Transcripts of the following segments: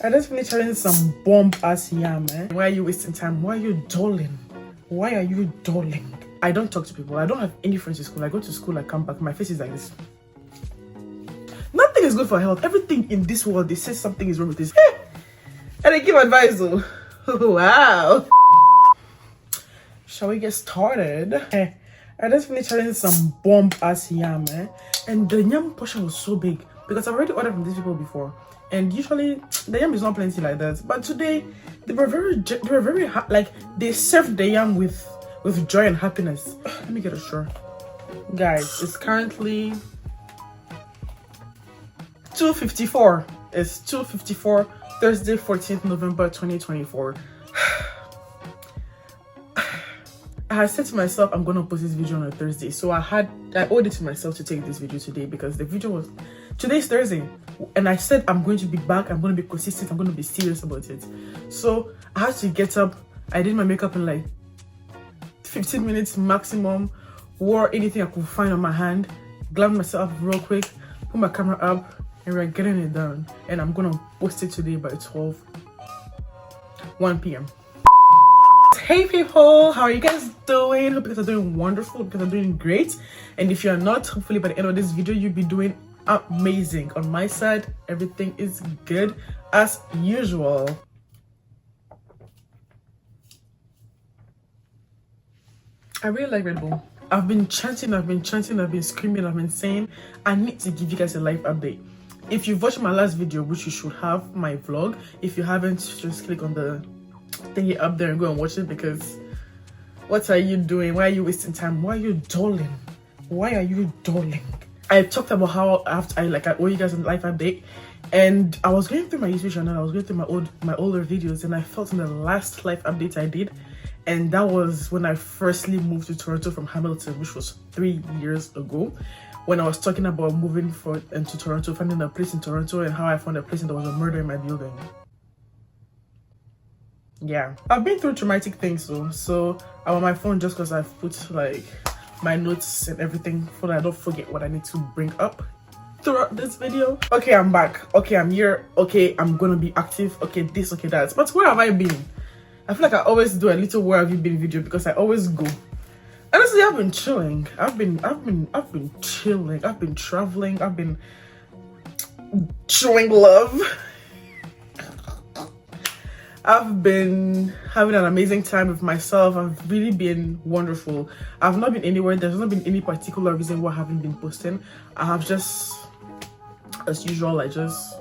I just finished having some bomb ass yam, eh? Why are you wasting time? Why are you dulling? Why are you dulling? I don't talk to people. I don't have any friends in school. I go to school, I come back, my face is like this. Nothing is good for health. Everything in this world, they say something is wrong with this. And I give advice though. Wow. Shall we get started? I just finished having some bomb ass yam, eh? And the yam portion was so big because I've already ordered from these people before. And usually the yam is not plenty like that. But today they were very like they served the yam with joy and happiness. Let me get a straw. Guys, it's currently 2:54. It's 2:54, Thursday, 14th November 2024. I had said to myself I'm gonna post this video on a Thursday, so I owed it to myself to take this video today because the video was today's Thursday, and I said I'm going to be back, I'm going to be consistent, I'm going to be serious about it. So I had to get up. I did my makeup in like 15 minutes maximum, wore anything I could find on my hand, glammed myself up real quick, put my camera up, and we're getting it done. And I'm gonna post it today by 1 p.m. Hey people, how are you guys doing? Hope you guys are doing wonderful, hope you guys are doing great. And if you're not, hopefully by the end of this video you'll be doing amazing. On my side, everything is good as usual. I really like Red Bull. I've been chanting, I've been screaming, I've been saying I need to give you guys a life update. If you've watched my last video, which you should have, my vlog, if you haven't, just click on the thingy up there and go and watch it, because what are you doing? Why are you wasting time? Why are you dulling? Why are you dulling? I talked about how I owe you guys a life update, and I was going through my YouTube channel, I was going through my older videos, and I felt in the last life update I did, and that was when I firstly moved to Toronto from Hamilton, which was 3 years ago, when I was talking about moving into Toronto, finding a place in Toronto, and how I found a place and there was a murder in my building. Yeah, I've been through traumatic things though, so I'm on my phone just because I've put like my notes and everything so that I don't forget what I need to bring up throughout this video. Okay, I'm back. Okay, I'm here. Okay, I'm gonna be active. Okay, this, okay, that. But where have I been? I feel like I always do a little where have you been video because I always go. Honestly, I've been chilling. I've been chilling. I've been traveling. I've been showing love. I've been having an amazing time with myself. I've really been wonderful. I've not been anywhere. There's not been any particular reason why I haven't been posting. I have just, as usual, I just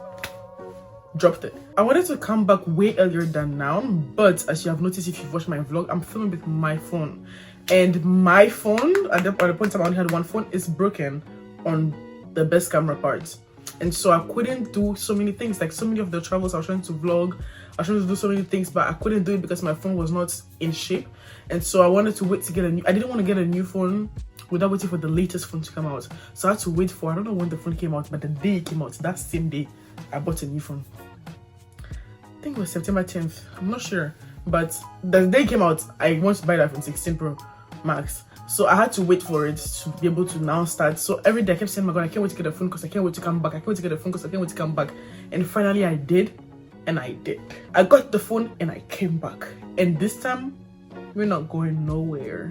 dropped it. I wanted to come back way earlier than now, but as you have noticed if you've watched my vlog, I'm filming with my phone. And my phone, at the point in time I only had one phone, is broken on the best camera parts. And so I couldn't do so many things, like so many of the travels I was trying to vlog, I was trying to do so many things, but I couldn't do it because my phone was not in shape. And so I wanted to wait to get I didn't want to get a new phone without waiting for the latest phone to come out. So I had to wait for, I don't know when the phone came out, but the day it came out, that same day, I bought a new phone. I think it was September 10th, I'm not sure. But the day it came out, I wanted to buy the iPhone 16 Pro Max. So I had to wait for it to be able to now start. So every day I kept saying, my God, I can't wait to get a phone because I can't wait to come back. I can't wait to get a phone because I can't wait to come back. And finally I did, and I did. I got the phone and I came back. And this time, we're not going nowhere.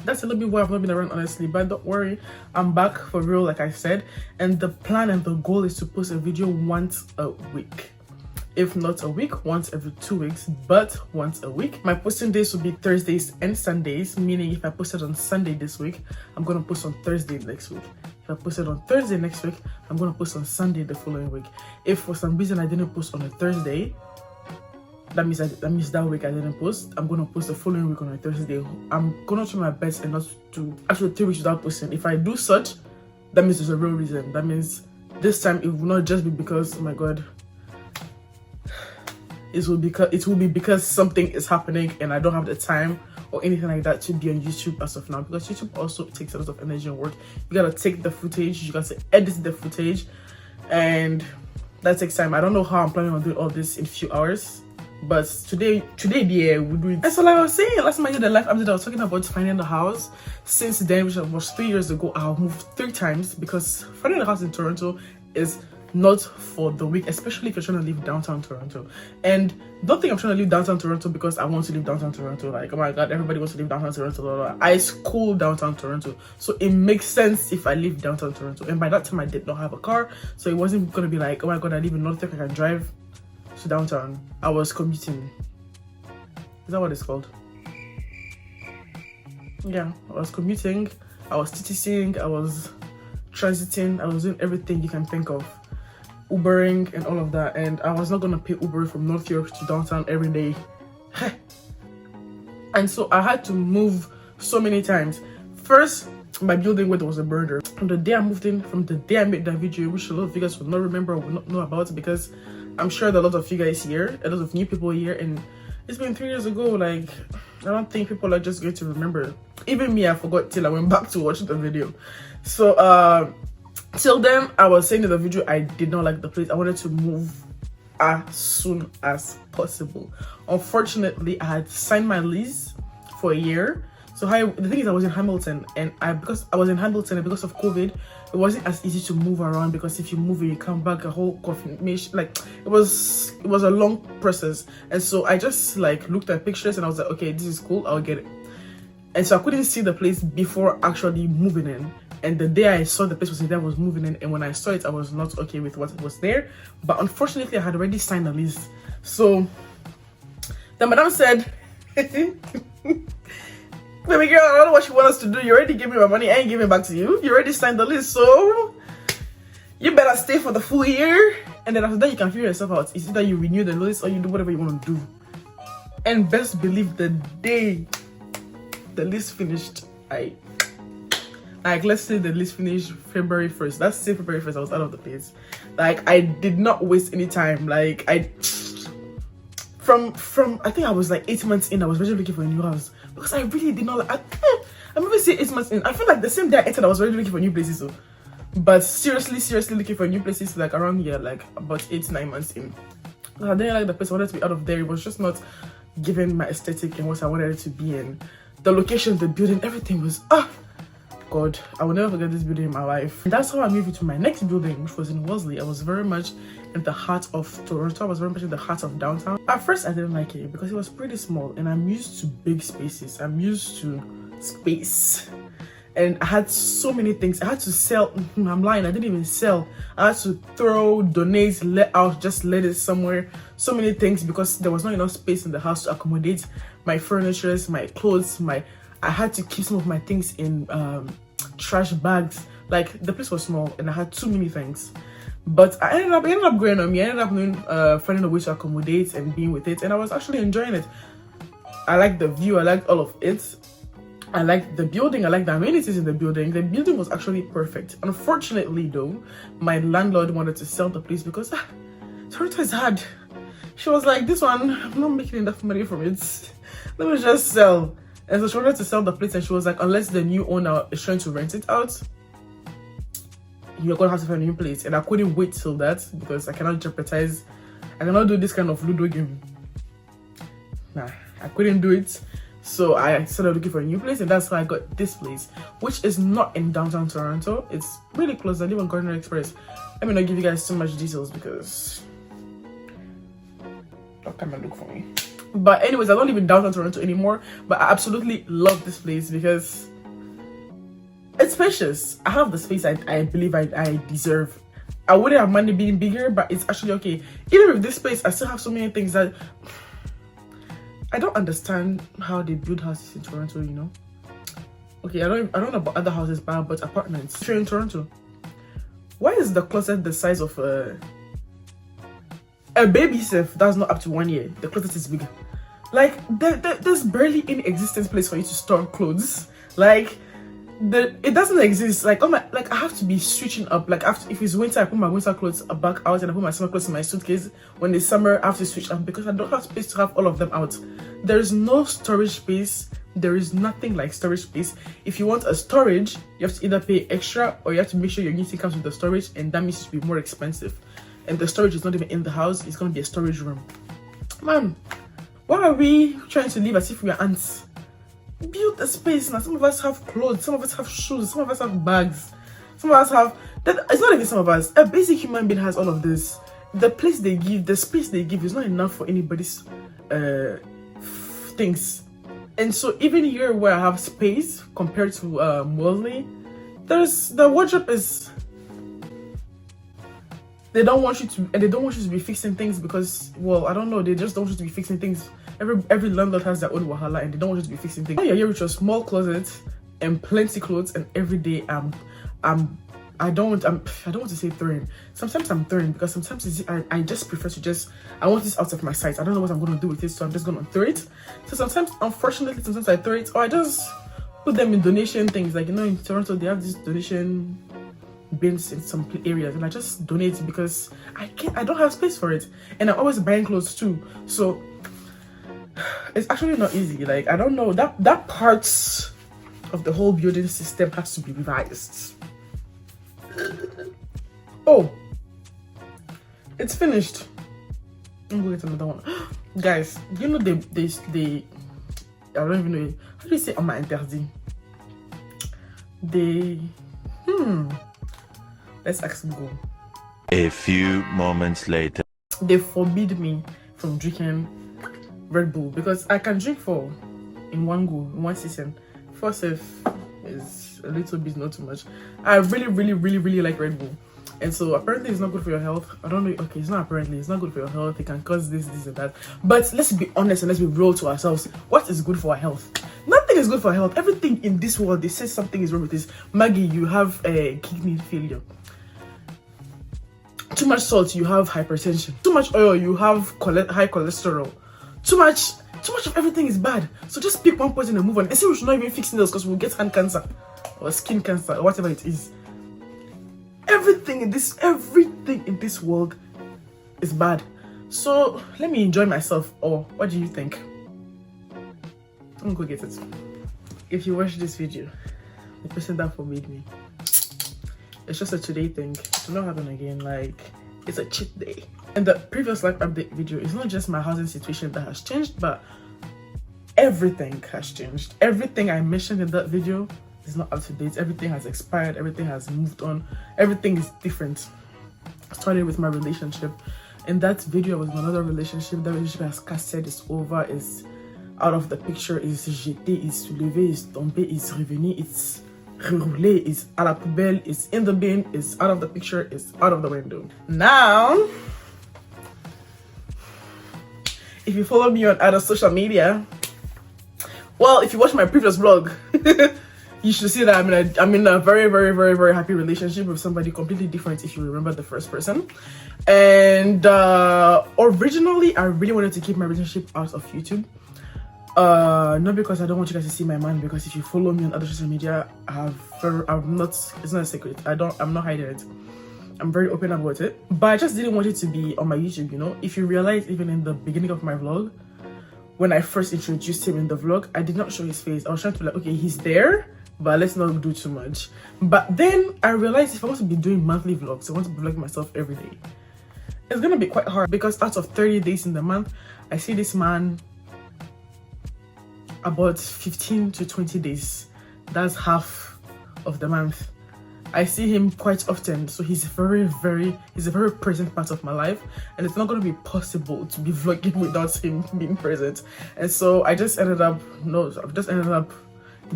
That's a little bit why I've not been around, honestly, but don't worry, I'm back for real, like I said. And the plan and the goal is to post a video once a week. If not a week, once every 2 weeks, but once a week. My posting days will be Thursdays and Sundays, meaning if I posted on Sunday this week, I'm gonna post on Thursday next week. If I posted on Thursday next week, I'm gonna post on Sunday the following week. If for some reason I didn't post on a Thursday, that means that week I didn't post, I'm gonna post the following week on a Thursday. I'm gonna try my best and not to actually 3 weeks without posting. If I do such, that means there's a real reason. That means this time it will not just be because, oh my God, it will be because something is happening and I don't have the time or anything like that to be on YouTube as of now, because YouTube also takes a lot of energy and work. You gotta take the footage, you gotta edit the footage, and that takes time. I don't know how I'm planning on doing all this in a few hours, but today yeah, we'll do it. And so like I was saying, last time I did the live update, I was talking about finding a house. Since then, which was 3 years ago, I've moved 3 times because finding a house in Toronto is not for the week, especially if you're trying to live downtown Toronto. And don't think I'm trying to live downtown Toronto because I want to live downtown Toronto. Like, oh my god, everybody wants to live downtown Toronto. Blah, blah, blah. I school downtown Toronto, so it makes sense if I live downtown Toronto. And by that time, I did not have a car, so it wasn't gonna be like, oh my god, I live in North York, I can drive to downtown. I was commuting. Is that what it's called? Yeah, I was commuting, I was TTCing, I was transiting, I was doing everything you can think of, Ubering and all of that, and I was not gonna pay Uber from North York to downtown every day. And so I had to move so many times. First, my building where there was a burner. From the day I moved in, from the day I made that video, which a lot of you guys will not remember or will not know about, because I'm sure that a lot of you guys here, a lot of new people here, and it's been 3 years ago. Like, I don't think people are just going to remember. Even me, I forgot till I went back to watch the video. So till then, I was saying in the video I did not like the place. I wanted to move as soon as possible. Unfortunately, I had signed my lease for a year. So the thing is, I was in Hamilton, and because I was in Hamilton and because of COVID, it wasn't as easy to move around, because if you move and you come back, a whole confirmation, like it was a long process. And so I just like looked at pictures and I was like, okay, this is cool, I'll get it. And so I couldn't see the place before actually moving in. And the day I saw the place was there, I was moving in, and when I saw it, I was not okay with what was there. But unfortunately, I had already signed a lease. So the madam said, baby girl, I don't know what you want us to do. You already gave me my money, I ain't giving it back to you. You already signed the lease, so you better stay for the full year. And then after that, you can figure yourself out. It's either you renew the lease or you do whatever you want to do. And best believe the day the lease finished, like, let's say the lease finished February 1st. That's say February 1st, I was out of the place. Like, I did not waste any time. Like, from I think I was like 8 months in, I was already looking for a new house, because I really did not like, I'm even say 8 months in. I feel like the same day I entered, I was already looking for new places. So, but seriously looking for new places, like around here, like about 8-9 months in. I didn't like the place. I wanted to be out of there. It was just not giving my aesthetic and what I wanted it to be in. The location, the building, everything was God, I will never forget this building in my life. And that's how I moved into my next building, which was in Worsley. I was very much in the heart of Toronto. I was very much in the heart of downtown. At first, I didn't like it because it was pretty small, and I'm used to big spaces. I'm used to space. And I had so many things. I had to sell. I'm lying, I didn't even sell. I had to throw, donate, let out, just let it somewhere. So many things, because there was not enough space in the house to accommodate my furniture, my clothes, I had to keep some of my things in trash bags. Like, the place was small and I had too many things. But I ended up growing on me. I ended up finding a way to accommodate and being with it, and I was actually enjoying it. I liked the view, I liked all of it. I liked the building, I liked the amenities in the building. The building was actually perfect. Unfortunately though, my landlord wanted to sell the place because Toronto is hard. She was like, this one, I'm not making enough money from it. Let me just sell. And so she wanted to sell the place, and she was like, unless the new owner is trying to rent it out, you're gonna have to find a new place. And I couldn't wait till that, because I cannot jeopardize, I cannot do this kind of Ludo game. Nah, I couldn't do it. So I started looking for a new place, and that's how I got this place, which is not in downtown Toronto. It's really close. I live on Gardner Express. Let me not give you guys too much details, because don't come and look for me. But anyways, I don't live in downtown Toronto anymore, but I absolutely love this place because it's spacious. I have the space I believe I deserve. I wouldn't have money being bigger, but it's actually okay. Even with this space, I still have so many things that I don't understand how they build houses in Toronto, you know. Okay, I don't know about other houses, but apartments here in Toronto. Why is the closet the size of a baby self that's not up to 1 year? The closet is bigger. Like, there's barely any existence place for you to store clothes. Like, it doesn't exist. Like, I have to be switching up. Like, if it's winter, I put my winter clothes back out, and I put my summer clothes in my suitcase. When it's summer, I have to switch up because I don't have space to have all of them out. There is no storage space. There is nothing like storage space. If you want a storage, you have to either pay extra, or you have to make sure your new thing comes with the storage, and that means it will be more expensive. And the storage is not even in the house. It's going to be a storage room. Man, why are we trying to live as if we are ants? Build a space now. Some of us have clothes, some of us have shoes, some of us have bags, some of us have That it's not even some of us. A basic human being has all of this. The place they give, the space they give is not enough for anybody's things. And so even here where I have space compared to worldly, there's the wardrobe is, they don't want you to be fixing things because, well, I don't know, they just don't want you to be fixing things. Every landlord has their own wahala and they don't want you to be fixing things. You're here with your small closet and plenty clothes, and every day I don't want to say throwing. Sometimes I'm throwing because sometimes I just prefer to I want this out of my sight. I don't know what I'm going to do with it, so I'm just going to throw it. So sometimes, unfortunately, I throw it, or I just put them in donation things. Like, you know, in Toronto, they have this donation bins in some areas, and I just donate because I don't have space for it. And I'm always buying clothes too. So it's actually not easy. Like, I don't know, that parts of the whole building system has to be revised. Oh, it's finished. I'm going to get another one. Guys, you know they I don't even know, how do you say on my interdit? Let's ask Google. A few moments later, they forbid me from drinking Red Bull because I can drink 4 in one go, in one season. 4 safe is a little bit, not too much. I really like Red Bull, and so apparently it's not good for your health. I don't know. Okay, it's not apparently, it's not good for your health. It can cause this and that. But let's be honest and let's be real to ourselves. What is good for our health? Nothing is good for our health. Everything in this world, they say something is wrong with this. Maggie, you have a kidney failure. Too much salt, you have hypertension. Too much oil, you have high cholesterol. Too much of everything is bad. So just pick one poison and move on. And say we should not even fix nails because we'll get hand cancer or skin cancer or whatever it is. Everything in this world is bad. So let me enjoy myself. Or what do you think? I'm gonna go get it. If you watch this video, the person that forbade me, it's just a today thing. It will not happen again. Like, it's a cheat day. And the previous life update video, it's not just my housing situation that has changed, but everything has changed. Everything I mentioned in that video is not up to date. Everything has expired. Everything has moved on. Everything is different. I started with my relationship. In that video, I was in another relationship. That relationship has casted, is over, is out of the picture, is jeté, is soulevé, is tombé, is revenu, it's reroulé, is à la poubelle, is in the bin, is out of the picture, is out of the window. Now, if you follow me on other social media, well, if you watch my previous vlog, you should see that I'm in a very happy relationship with somebody completely different, if you remember the first person. And originally, I really wanted to keep my relationship out of YouTube. Not because I don't want you guys to see my man, because if you follow me on other social media, it's not a secret. I'm not hiding it. I'm very open about it. But I just didn't want it to be on my YouTube, you know. If you realize, even in the beginning of my vlog, when I first introduced him in the vlog, I did not show his face. I was trying to be like, okay, he's there, but let's not do too much. But then I realized if I want to be doing monthly vlogs, I want to be vlogging myself every day, it's gonna be quite hard, because out of 30 days in the month, I see this man about 15 to 20 days. That's half of the month. I see him quite often, so he's a very present part of my life, and it's not going to be possible to be vlogging without him being present. And so I've just ended up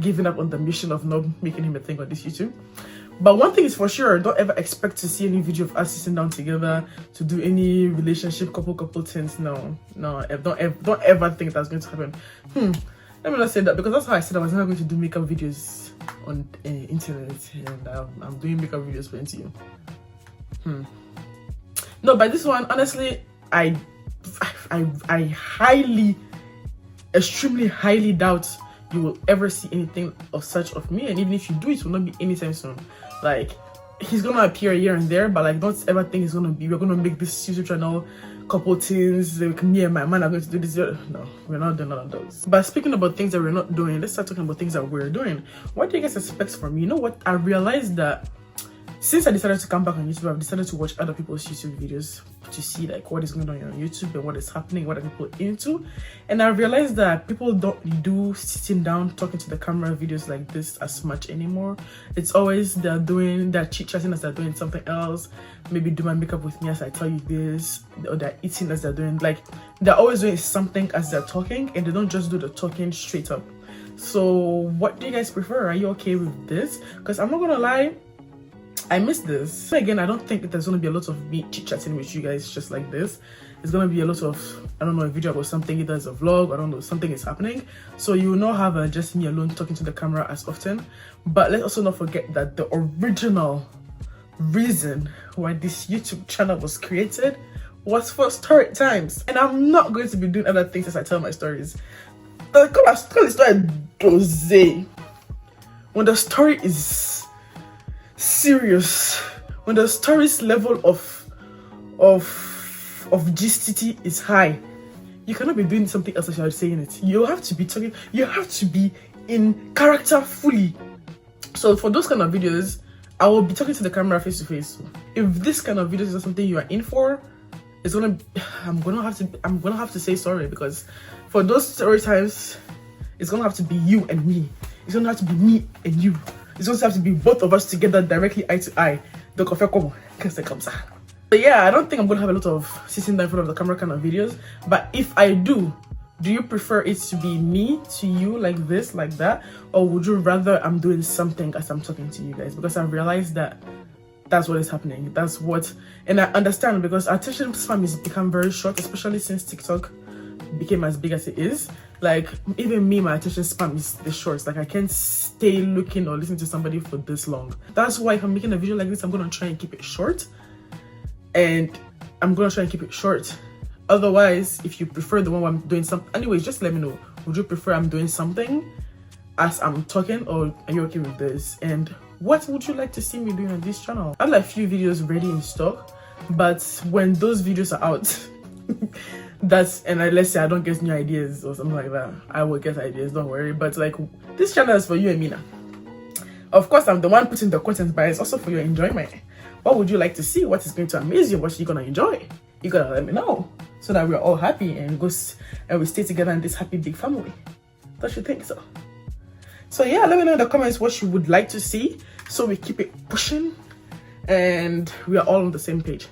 giving up on the mission of not making him a thing on this YouTube. But one thing is for sure, don't ever expect to see any video of us sitting down together to do any relationship couple things. No, don't ever think that's going to happen. Let me not say that, because that's how I said I was not going to do makeup videos on internet, and I'm doing makeup videos for you. No, but this one, honestly, I extremely highly doubt you will ever see anything of such of me, and even if you do, it will not be anytime soon. Like, he's gonna appear here and there, but like, don't ever think we're gonna make this YouTube channel couple things, like me and my man are going to do this. No, we're not doing none of those. But speaking about things that we're not doing, let's start talking about things that we're doing. What do you guys expect from me? You know what, I realized that since I decided to come back on YouTube, I've decided to watch other people's YouTube videos to see like what is going on YouTube and what is happening, what are people into. And I realized that people don't do sitting down talking to the camera videos like this as much anymore. It's always they're chit-chatting as they're doing something else. Maybe do my makeup with me as I tell you this, or they're eating as they're doing, like they're always doing something as they're talking, and they don't just do the talking straight up. So what do you guys prefer? Are you okay with this? Because I'm not gonna lie, I miss this. Again, I don't think there's gonna be a lot of me chit-chatting with you guys just like this. It's gonna be a lot of, I don't know, a video about something, either as a vlog, I don't know, something is happening. So you will not have just me alone talking to the camera as often. But let's also not forget that the original reason why this YouTube channel was created was for story times. And I'm not going to be doing other things as I tell my stories. When the story is serious, when the story's level of GCT is high, you cannot be doing something else as you're saying it. You have to be talking, you have to be in character fully. So for those kind of videos, I will be talking to the camera face to face. If this kind of videos is something you are in for, I'm gonna have to say sorry, because for those story times, it's gonna have to be you and me. It's gonna have to be me and you. It's gonna have to be both of us together, directly eye to eye. So yeah, I don't think I'm gonna have a lot of sitting down in front of the camera kind of videos. But if I do you prefer it to be me to you, like this, like that, or would you rather I'm doing something as I'm talking to you guys? Because I've realized that that's what is happening. That's what, and I understand, because attention span has become very short, especially since TikTok became as big as it is. Like even me, my attention span is the short. Like I can't stay looking or listening to somebody for this long. That's why if I'm making a video like this, I'm gonna try and keep it short. Otherwise, if you prefer the one where I'm doing something, anyways, just let me know. Would you prefer I'm doing something as I'm talking, or are you okay with this? And what would you like to see me doing on this channel? I have like a few videos ready in stock, but when those videos are out, let's say I don't get new ideas or something like that, I will get ideas, don't worry. But like, this channel is for you and me now. Of course, I'm the one putting the content, but it's also for your enjoyment. What would you like to see? What is going to amaze you? What are you gonna enjoy? You gotta let me know, so that we're all happy and we stay together in this happy big family. Don't you think so? So yeah, let me know in the comments what you would like to see, so we keep it pushing and we are all on the same page.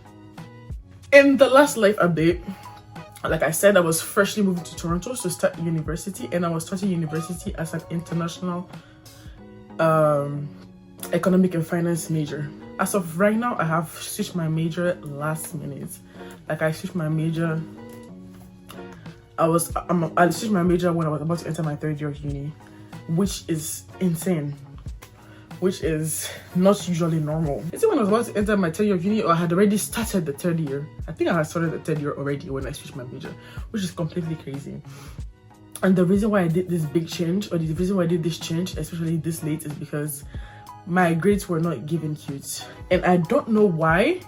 In the last life update, like I said, I was freshly moving to Toronto to start university, and I was starting university as an international economic and finance major. As of right now, I have switched my major last minute. Like I switched my major. I switched my major when I was about to enter my third year of uni, which is insane. Which is not usually normal. Is it when I was about to enter my third year of uni, or I had already started the third year? I think I had started the third year already when I switched my major, which is completely crazy. And the reason why I did this big change, or the reason why I did this change, especially this late, is because my grades were not given cute. And I don't know why.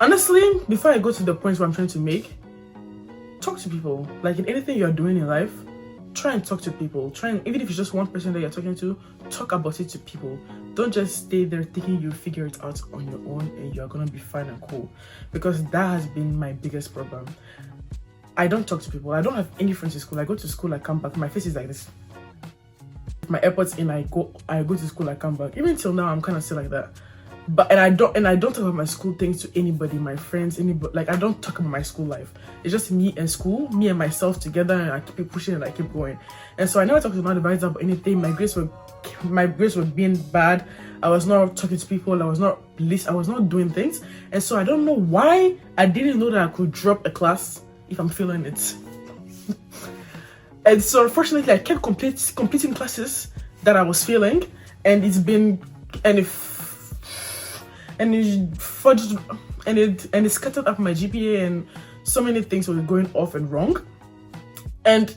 Honestly, before I go to the point where I'm trying to make, talk to people. Like in anything you're doing in life, try and talk to people. Even if it's just one person that you're talking to, talk about it to people. Don't just stay there thinking you figure it out on your own and you're gonna be fine and cool. Because that has been my biggest problem. I don't talk to people. I don't have any friends in school. I go to school, I come back, my face is like this. My AirPods in, I go to school, I come back. Even till now, I'm kind of still like that. But I don't talk about my school things to anybody, my friends, anybody. Like I don't talk about my school life. It's just me and school, me and myself together, and I keep it pushing and I keep going. And so I never talked to my advisor about anything. My grades were being bad. I was not talking to people. I was not doing things. And so I don't know why I didn't know that I could drop a class if I'm feeling it. And so unfortunately, I kept completing classes that I was failing, and it scattered up my GPA, and so many things were going off and wrong, and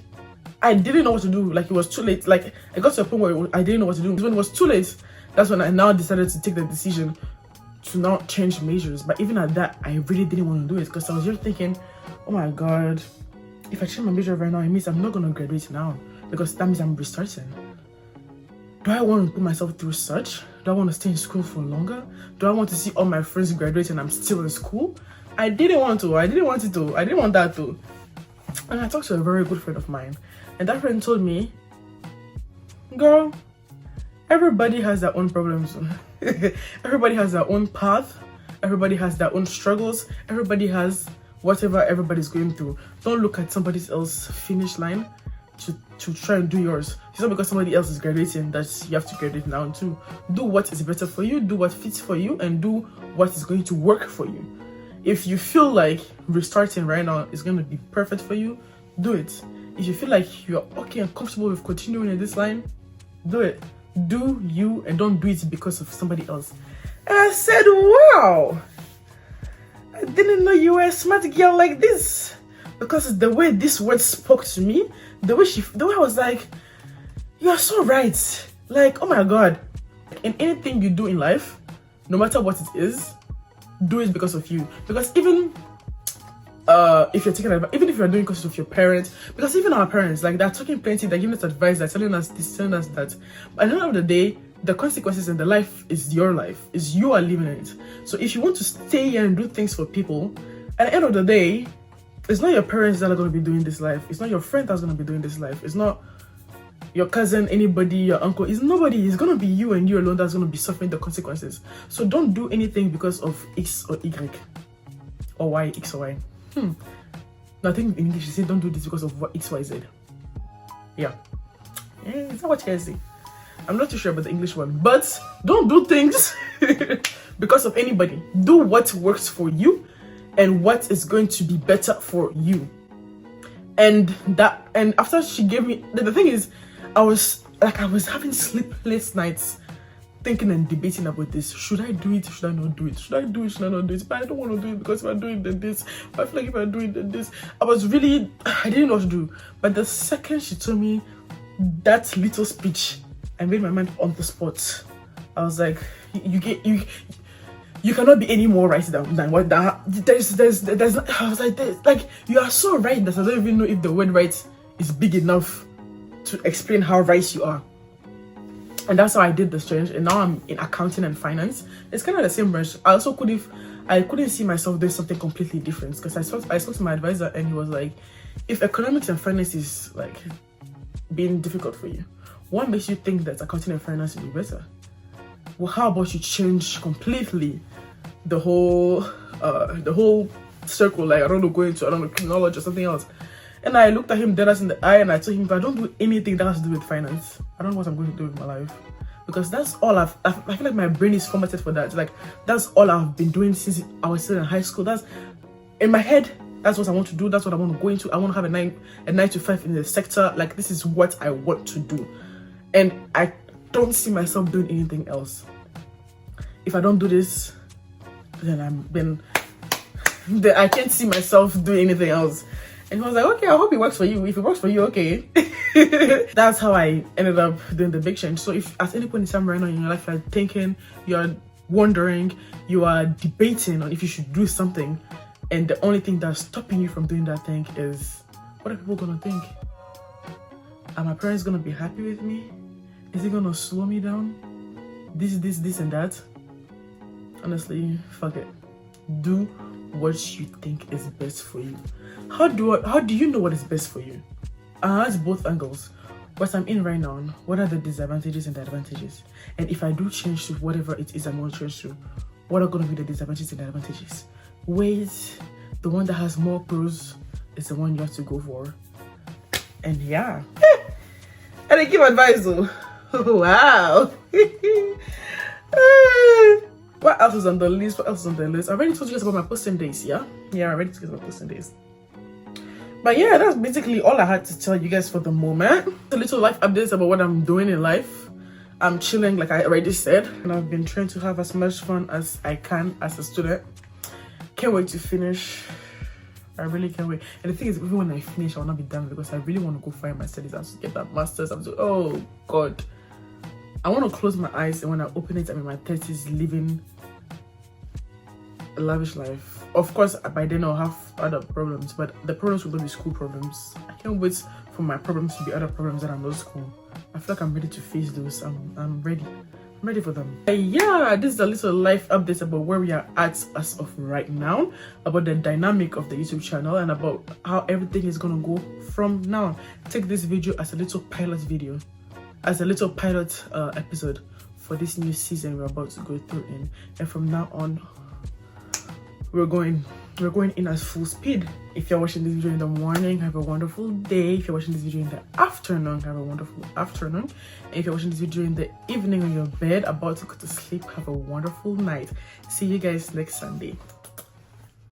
I didn't know what to do. Like it was too late. Like I got to a point where I didn't know what to do. When it was too late, that's when I now decided to take the decision to not change majors. But even at that, I really didn't want to do it, because I was just thinking, oh my god, if I change my major right now, it means I'm not going to graduate now, because that means I'm restarting. do I want to put myself through such? Do I want to stay in school for longer? Do I want to see all my friends graduate and I'm still in school? I didn't want to. I didn't want it to. I didn't want that to. And I talked to a very good friend of mine, and that friend told me, girl, everybody has their own problems. Everybody has their own path. Everybody has their own struggles. Everybody has whatever everybody's going through. Don't look at somebody else's finish line to try and do yours. It's not because somebody else is graduating that you have to graduate now too. Do what is better for you, do what fits for you, and do what is going to work for you. If you feel like restarting right now is going to be perfect for you, do it. If you feel like you're okay and comfortable with continuing in this line, do it. Do you, and don't do it because of somebody else. And I said, wow, I didn't know you were a smart girl like this. Because the way this word spoke to me, the way I was like, you are so right. Like, oh my God. In anything you do in life, no matter what it is, do it because of you. Because even if you're taking advice, even if you're doing it because of your parents, because even our parents, like, they're talking plenty, they're giving us advice, they're telling us this, telling us that. But at the end of the day, the consequences in the life is your life, is you are living it. So if you want to stay here and do things for people, at the end of the day, it's not your parents that are going to be doing this life. It's not your friend that's going to be doing this life. It's not your cousin, anybody, your uncle. It's nobody. It's going to be you and you alone that's going to be suffering the consequences. So don't do anything because of X or Y. Or Y, X or Y. No, I think in English you say don't do this because of what X, Y, Z. Yeah. Is that what you guys say? I'm not too sure about the English one. But don't do things because of anybody. Do what works for you and what is going to be better for you. And after she gave me, the thing is, I was having sleepless nights thinking and debating about this. Should I do it? Should I not do it? Should I do it? Should I not do it? But I don't want to do it because if I do it, then this. But I feel like if I do it, then this. I didn't know what to do. But the second she told me that little speech, I made my mind on the spot. I was like, you cannot be any more right than what that. There's not, I was like, you are so right that I don't even know if the word right is big enough to explain how right you are. And that's how I did this change. And now I'm in accounting and finance. It's kind of the same branch. I couldn't see myself doing something completely different because I spoke to my advisor and he was like, if economics and finance is like being difficult for you, what makes you think that accounting and finance will be better? Well, how about you change completely the whole circle? Like, I don't know, going to criminology or something else. And I looked at him dead ass in the eye and I told him, if I don't do anything that has to do with finance, I don't know what I'm going to do with my life. Because that's all I feel like my brain is formatted for that. Like, that's all I've been doing since I was still in high school. That's in my head. That's what I want to do. That's what I want to go into. I want to have a 9 to 5 in the sector. Like, this is what I want to do. And I don't see myself doing anything else. If I don't do this, then I can't see myself doing anything else. And he was like, okay, I hope it works for you. If it works for you, okay. That's how I ended up doing the big change. So if at any point in time right now in your life you're thinking, you're wondering, you are debating on if you should do something, and the only thing that's stopping you from doing that thing is, what are people gonna think? Are my parents gonna be happy with me? Is it gonna slow me down? This and that? Honestly, fuck it. Do what you think is best for you. How do you know what is best for you? That's both angles. What I'm in right now, what are the disadvantages and the advantages? And if I do change to whatever it is I'm going to change to, what are going to be the disadvantages and the advantages? Wait, the one that has more pros is the one you have to go for. And yeah. And I give advice though. Wow. What else is on the list? I already told you guys about my posting days, yeah? Yeah, I already told you guys about posting days. But yeah, that's basically all I had to tell you guys for the moment. A little life updates about what I'm doing in life. I'm chilling, like I already said, and I've been trying to have as much fun as I can as a student. Can't wait to finish. I really can't wait. And the thing is, even when I finish, I will not be done because I really want to go find my studies and get that master's. Oh God. I want to close my eyes, and when I open it, I'm in my 30s living a lavish life. Of course, by then I'll have other problems, but the problems will not be school problems. I can't wait for my problems to be other problems that are not school. I feel like I'm ready to face those. I'm ready. I'm ready for them. Yeah, this is a little life update about where we are at as of right now, about the dynamic of the YouTube channel, and about how everything is gonna go from now. Take this video as a little pilot video, as a little pilot episode for this new season we're about to go through in, and from now on we're going in as full speed. If you're watching this video in the morning, have a wonderful day. If you're watching this video in the afternoon, have a wonderful afternoon. And if you're watching this video in the evening on your bed about to go to sleep, have a wonderful night. See you guys next Sunday.